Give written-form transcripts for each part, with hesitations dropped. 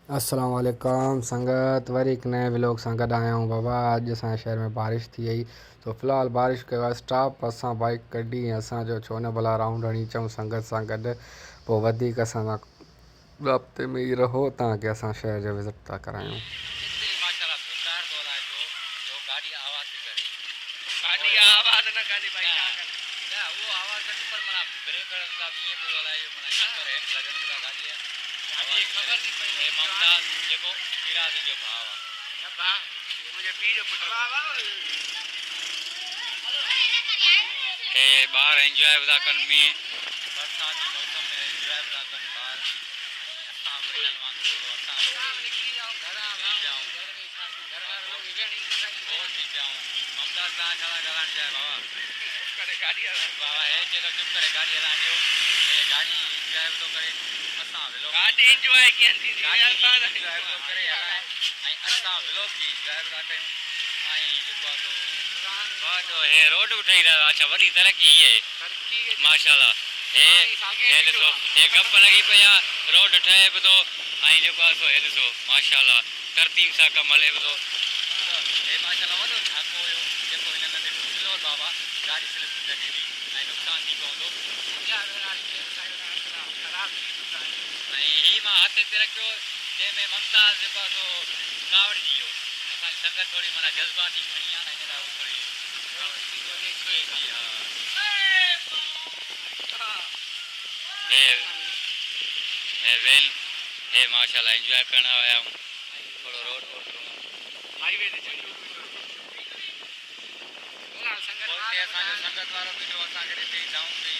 अस्सलाम वालेकुम संगत वरी एक नए व्लॉग सां गॾु आया हूँ बाबा। अॼु असांजे शहर में बारिश थी वई, तो फ़िलहाल बारिश के बाद स्टॉप असां बाइक कढी ऐं असां जो छो न भला राउंड हणी अचूं संगत सां गॾु। पोइ वधीक असां सां राब्ते में ई रहो तव्हांखे असां शहर जो विज़िट था करायूं। बाहर एंजॉय था कनि मींहुं बरसात जे मौसम में एंजॉय था कनि ॿार। असां बि हिननि वांगुरु ममताज़ तव्हां छा था ॻाल्हाइणु चाहियो बाबा? हे चए चुप करे गाॾी हलाइण ॾियो, हे गाॾी एंजॉय थो करे, असां व्लॉग गाॾी एंजॉय कीअं थींदी आहे, एंजॉय थो करे हलाए ऐं असां व्लॉग जी एंजॉय था कयूं। ऐं जेको आहे सो हे रोड बि ठही रहियो आहे। अच्छा, वॾी तरक़ी हीअ आहे माशाल्लाह। हे ॾिसो, हे गप लॻी पई आहे, रोड ठहे बि थो ऐं जेको आहे सो हे ॾिसो माशाल्लाह तरतीब सां कमु हले बि थो। हे माशाल्लाह वॾो ठाको हुयो जेको हिननि ॾिठो बाबा, गाॾी स्लिप थी सघे थी ऐं नुक़सानु थी पवंदो। ऐं हीअ मां हथ हिते रखियो जंहिंमें ममताज़ जेको आहे सो कावड़जी वियो। असांजी संगत थोरी माना जज़्बाती खणी आहे न, हिन लाइ थोरी हे माशाल्लाह एंजॉय करण आया हूँ। थोड़ो रोड हाईवे ते चढ़ी असांजो संगत वारो बीठो असांखे ॾिठे जाऊं कई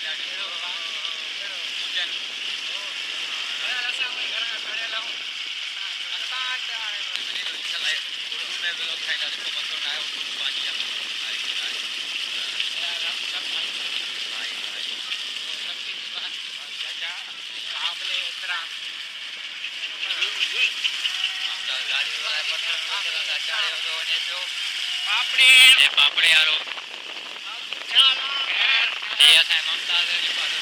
पापड़े वारो ममताज़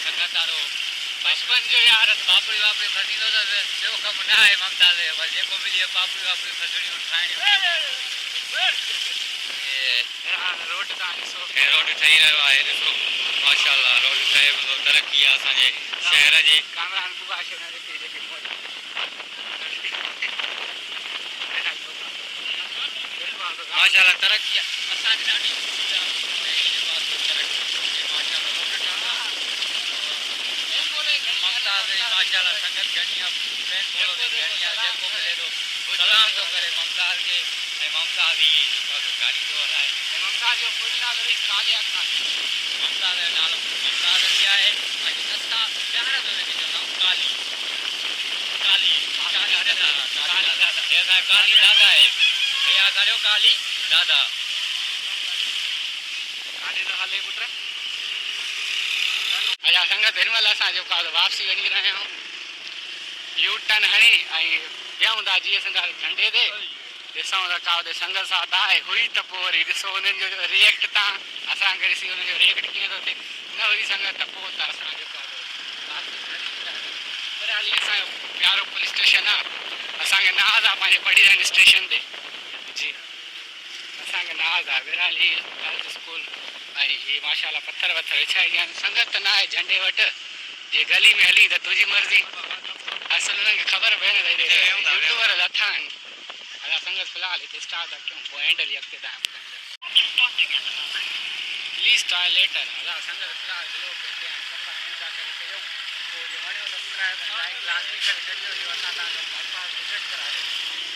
संगत वारो बचपन जो यार पापड़ी वापड़ी फसींदो त ॿियो कमु न आहे ममताज़ जो, बसि जेको मिली पापड़ी वापड़ी फसड़ियूं ठाहिणियूं। रोड ठही रहियो आहे, ॾिसो माशाल्लाह रोड ठहे बि थो, तरक़ी आहे असांजे शहर जी। माशाल्लाह तरक़ी आहे असांजी ॾाढी माशाल्लाह संगत घणी आहे, जेको मिले थो सलाम थो करे ममताज़ खे ऐं ममताज़ ही गाड़ी थो हलाए। ममताज़ जो पूरो नालो ममताज़ जो नालो ममताज़ बि आहे ऐं असां प्यार जो हिनखे चवंदा आहियूं काली काली काली दादा। हे असांजो काली दादा आहे, भैया असांजो काली दादा। अच्छा संगत हिन महिल असां जेको आहे वापसी वञी रहिया आहियूं, यू टर्न हणी ऐं वियूं था जीअं असां झंडे ते ॾिसूं था का हुते संगत साथ आहे हुई त पोइ वरी ॾिसो हुननि जो रिएक्ट तव्हां असांखे ॾिसी हुनजो रिएक्ट कीअं थो थिए। न हुई संगत त पोइ त असां जेको आहे बरहाली असांजो प्यारो पुलिस स्टेशन आहे, असांखे नाज़ आहे पंहिंजे पढ़ी स्टेशन ते जी, असांखे नाज़ आहे बरहाली गर्ल्स स्कूल। ऐं हीअ माशाल्लाह पत्थर वत्थर विछाई विया आहिनि, संगत त न आहे झंडे वटि, जे गली में हली त तुंहिंजी मर्ज़ी। असल हुननि खे ख़बर पए न यूट्यूबर लथा आहिनि। असां संगत फ़िलहाल हिते स्टार्ट था कयूं, पोइ हैंडल ई अॻिते तव्हां प्लीज़ ट्राई लेटर। असां संगत फ़िलहाल ब्लॉग हिते सफ़ा एंड था करे छॾियूं, पोइ जे वणियो सब्सक्राइब ऐं लाइक लाज़मी करे छॾियो। इहो असां तव्हांजो विज़िट करायो।